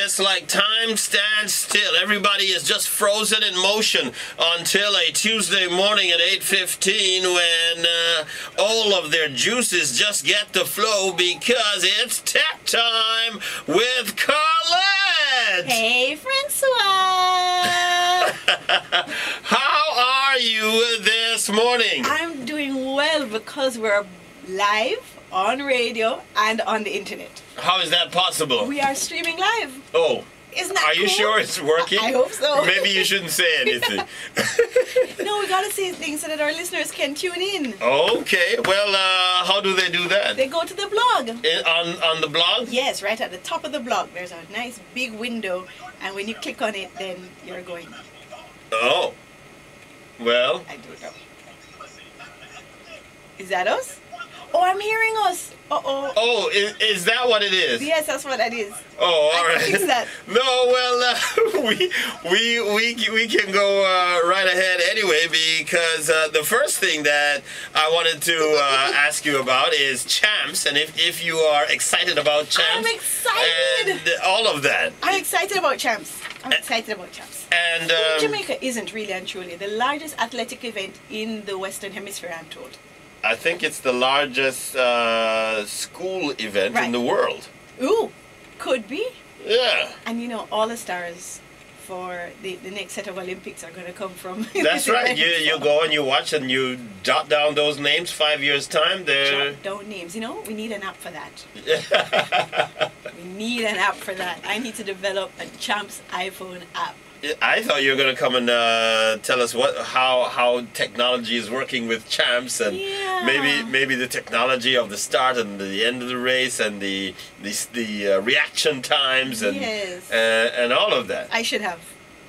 it's like time stands still. Everybody is just frozen in motion until a Tuesday morning at 8:15 when all of their juices just get to flow because it's tech time with Carlette. Hey, Francois. How are you this morning? I'm doing well because we're live on radio and on the internet. How is that possible? We are streaming live. Oh. Isn't that Are you cool? sure it's working? I hope so. Maybe you shouldn't say anything. No, we gotta say things so that our listeners can tune in. Okay. Well, how do they do that? They go to the blog. On the blog? Yes, right at the top of the blog. There's a nice big window, and when you click on it, then you're going. Oh. Well. I do know. Is that us? Oh, I'm hearing us. Uh-oh. Oh, is that what it is? Yes, that's what that is. Oh, all I right. can fix that. No, well, we can go right ahead anyway because the first thing that I wanted to ask you about is champs, and if you are excited about champs. I'm excited. And all of that. I'm excited about champs. I'm excited about champs. And Jamaica isn't really and truly the largest athletic event in the Western Hemisphere, I'm told. I think it's the largest school event in the world. Ooh, could be. Yeah. And you know, all the stars for the next set of Olympics are going to come from That's right. You go and you watch and you jot down those names. 5 years time, they're... Jot down names. You know, we need an app for that. We need an app for that. I need to develop a Champs iPhone app. I thought you were going to come and tell us how technology is working with champs, and maybe the technology of the start and the end of the race and the reaction times and all of that. I should have.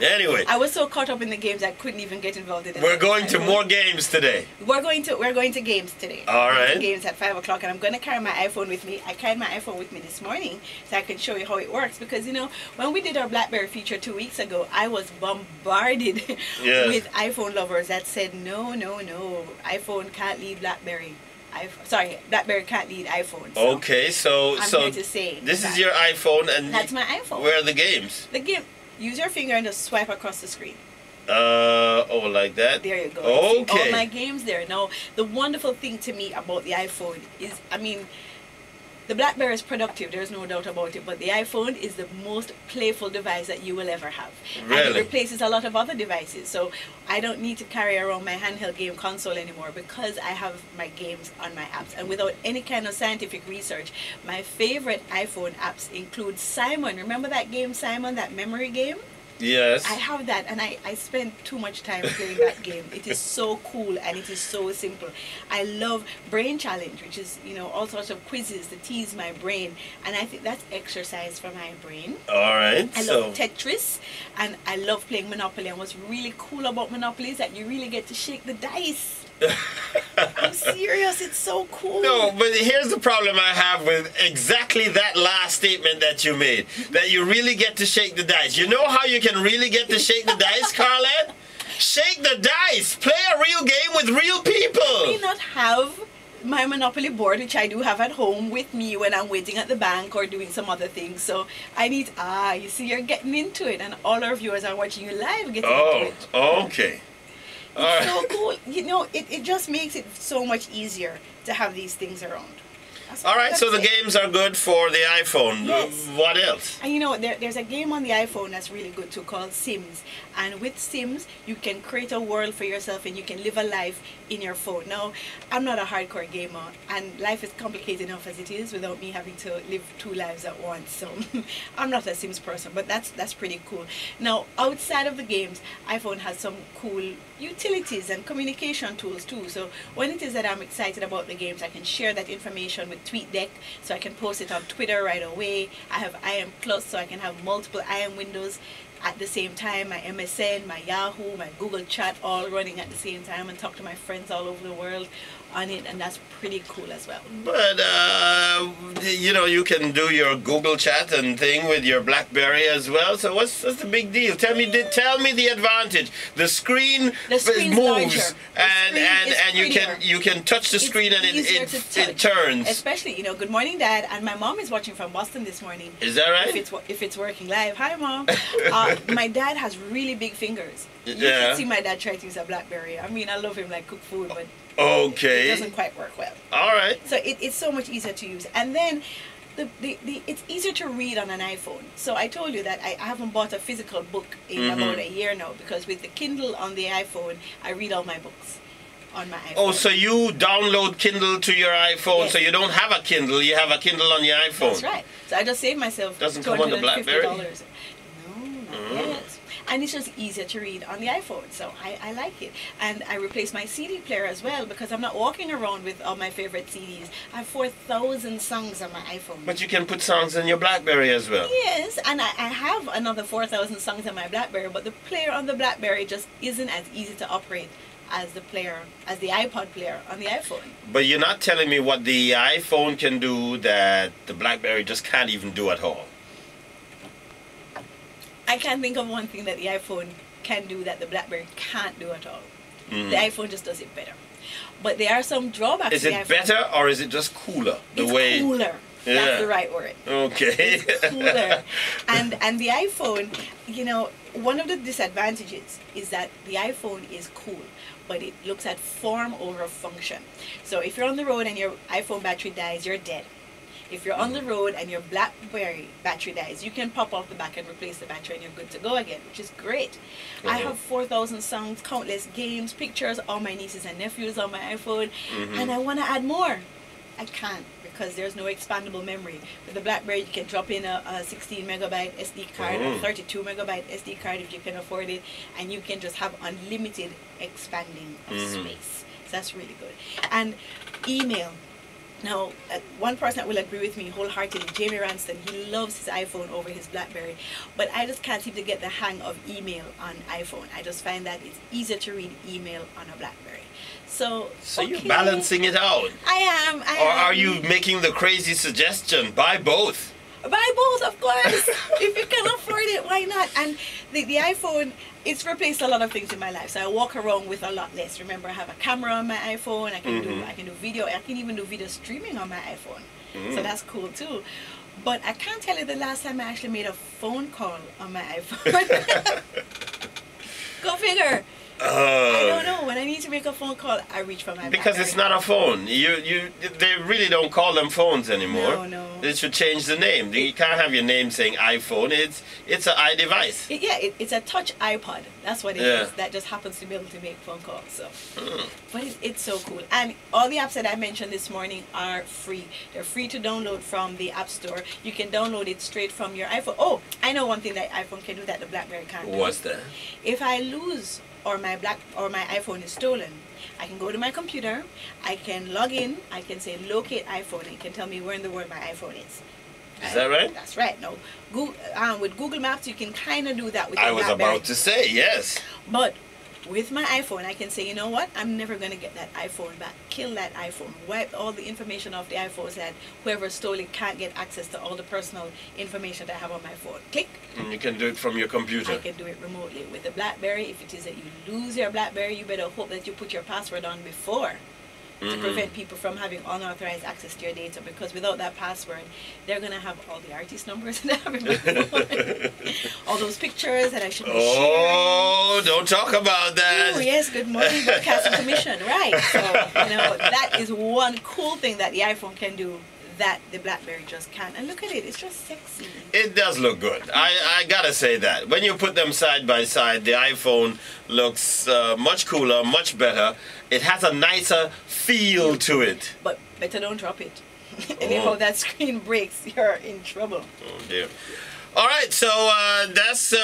Anyway, I was so caught up in the games I couldn't even get involved in it. We're going to more games today. We're going to games today. All right. Games at 5 o'clock, and I'm going to carry my iPhone with me. I carried my iPhone with me this morning so I can show you how it works, because you know when we did our Blackberry feature 2 weeks ago, I was bombarded with iPhone lovers that said no, iPhone can't lead Blackberry. Blackberry can't lead iPhone. So okay, so here to say this is your iPhone, and that's my iPhone. Where are the games? The game. Use your finger and just swipe across the screen. Oh, like that? There you go. Okay. See all my games there. Now, the wonderful thing to me about the iPhone is, I mean, the Blackberry is productive, there's no doubt about it, but the iPhone is the most playful device that you will ever have. Really? And it replaces a lot of other devices. So I don't need to carry around my handheld game console anymore because I have my games on my apps. And without any kind of scientific research, my favorite iPhone apps include Simon. Remember that game, Simon, that memory game? Yes. I have that, and I spend too much time playing that game. It is so cool and it is so simple. I love Brain Challenge, which is, you know, all sorts of quizzes to tease my brain, and I think that's exercise for my brain. All right. I love Tetris, and I love playing Monopoly. And what's really cool about Monopoly is that you really get to shake the dice. I'm serious, it's so cool. No, but here's the problem I have with exactly that last statement that you made, that you really get to shake the dice. You know how you can really get to shake the dice, Carlette? Shake the dice. Play a real game with real people. I may not have my Monopoly board, which I do have at home with me when I'm waiting at the bank or doing some other things. So I need, you see, you're getting into it, and all our viewers are watching you live getting into it. Oh, okay. It's so cool. You know, it just makes it so much easier to have these things around. All right, so the games are good for the iPhone. Yes. What else? And you know, there's a game on the iPhone that's really good too called Sims. And with Sims, you can create a world for yourself and you can live a life in your phone. Now, I'm not a hardcore gamer, and life is complicated enough as it is without me having to live 2 lives at once. So I'm not a Sims person, but that's pretty cool. Now, outside of the games, iPhone has some cool utilities and communication tools too. So when it is that I'm excited about the games, I can share that information with TweetDeck, so I can post it on Twitter right away. I have IM Plus, so I can have multiple IM windows at the same time, my MSN, my Yahoo, my Google Chat all running at the same time, and talk to my friends all over the world. on it, and that's pretty cool as well. But you know, you can do your Google chat and thing with your BlackBerry as well. So what's the big deal? Tell me the advantage. The screen screen's moves, larger. and you can touch the screen and it turns. Especially, you know, good morning, Dad. And my mom is watching from Boston this morning. Is that right? If it's working live. Hi, Mom. My dad has really big fingers. You should see my dad try to use a BlackBerry. I mean, I love him like cook food, but okay, it doesn't quite work well. All right. So it's so much easier to use. And then it's easier to read on an iPhone. So I told you that I haven't bought a physical book in about a year now, because with the Kindle on the iPhone, I read all my books on my iPhone. Oh, so you download Kindle to your iPhone, Yes. so you don't have a Kindle, you have a Kindle on your iPhone. That's right. So I just saved myself Doesn't come on the BlackBerry? No, not yet. And it's just easier to read on the iPhone, so I like it. And I replaced my CD player as well, because I'm not walking around with all my favorite CDs. I have 4,000 songs on my iPhone. But you can put songs in your BlackBerry as well. Yes, and I have another 4,000 songs on my BlackBerry, but the player on the BlackBerry just isn't as easy to operate as the iPod player on the iPhone. But you're not telling me what the iPhone can do that the BlackBerry just can't even do at all. I can't think of one thing that the iPhone can do that the BlackBerry can't do at all. The iPhone just does it better. But there are some drawbacks Is to the it iPhone. better or is it just cooler? It's cooler. Yeah. That's the right word. Okay. It's cooler. and the iPhone, you know, one of the disadvantages is that the iPhone is cool, but it looks at form over function. So if you're on the road and your iPhone battery dies, you're dead. If you're on the road and your BlackBerry battery dies, you can pop off the back and replace the battery and you're good to go again, which is great. I have 4,000 songs, countless games, pictures, all my nieces and nephews on my iPhone, and I want to add more. I can't, because there's no expandable memory. With the BlackBerry, you can drop in a 16 megabyte SD card, or 32 megabyte SD card if you can afford it, and you can just have unlimited expanding of space. So that's really good. And email. Now, one person that will agree with me wholeheartedly, Jamie Ranston, he loves his iPhone over his BlackBerry, but I just can't seem to get the hang of email on iPhone. I just find that it's easier to read email on a BlackBerry. So okay. You're balancing it out. I am. Or are you making the crazy suggestion, buy both? Buy both, of course. If you can afford it, why not? And the iPhone, it's replaced a lot of things in my life. So I walk around with a lot less. Remember, I have a camera on my iPhone. I can do video. I can even do video streaming on my iPhone. So that's cool too. But I can't tell you the last time I actually made a phone call on my iPhone. Go figure. I don't know. When I need to make a phone call, I reach for my Because BlackBerry. it's not a phone. They really don't call them phones anymore. No. They should change the name. You can't have your name saying iPhone. It's an iDevice. It's a touch iPod. That's what it is. That just happens to be able to make phone calls. So, but it's so cool. And all the apps that I mentioned this morning are free. They're free to download from the App Store. You can download it straight from your iPhone. Oh, I know one thing that iPhone can do that the BlackBerry can't do. What's that? If I lose or my iPhone is stolen, I can go to my computer, I can log in, I can say locate iPhone, and it can tell me where in the world my iPhone is. Is that right? That's right. No, with Google Maps you can kind of do that with the I was BlackBerry. about to say, yes. But with my iPhone, I can say, you know what? I'm never going to get that iPhone back. Kill that iPhone. Wipe all the information off the iPhone so that whoever stole it can't get access to all the personal information that I have on my phone. Click. And you can do it from your computer. I can do it remotely. With the BlackBerry, if it is that you lose your BlackBerry, you better hope that you put your password on before to prevent people from having unauthorized access to your data, because without that password, they're going to have all the artist numbers that I have in my phone. All those pictures that I shouldn't be sharing. Oh, don't talk about that. Oh, yes, good morning, Broadcasting Commission. Right. So, you know, that is one cool thing that the iPhone can do that the BlackBerry just can't. And look at it, it's just sexy. It does look good. I gotta say that. When you put them side by side, the iPhone looks much cooler, much better. It has a nicer feel to it. But better don't drop it. Anyhow, that screen breaks, you're in trouble. Oh, dear. All right, so that's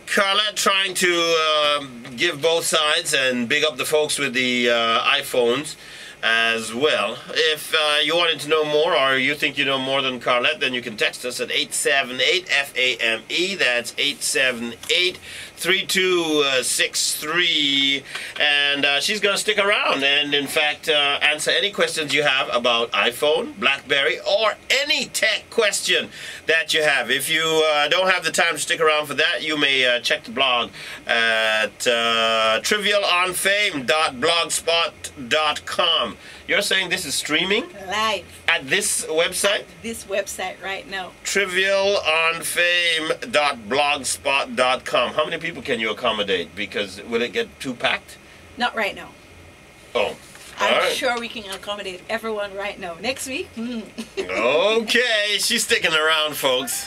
Carla trying to give both sides and big up the folks with the iPhones. as well. If you wanted to know more, or you think you know more than Carlette, then you can text us at 878-FAME. That's 878-3263. And she's going to stick around and, in fact, answer any questions you have about iPhone, Blackberry, or any tech question that you have. If you don't have the time to stick around for that, you may check the blog at trivialonfame.blogspot.com. You're saying this is streaming? Live. At this website? This website right now. trivialonfame.blogspot.com. How many people can you accommodate? Because will it get too packed? Not right now. Oh. I'm sure we can accommodate everyone right now. Next week? Okay, she's sticking around, folks.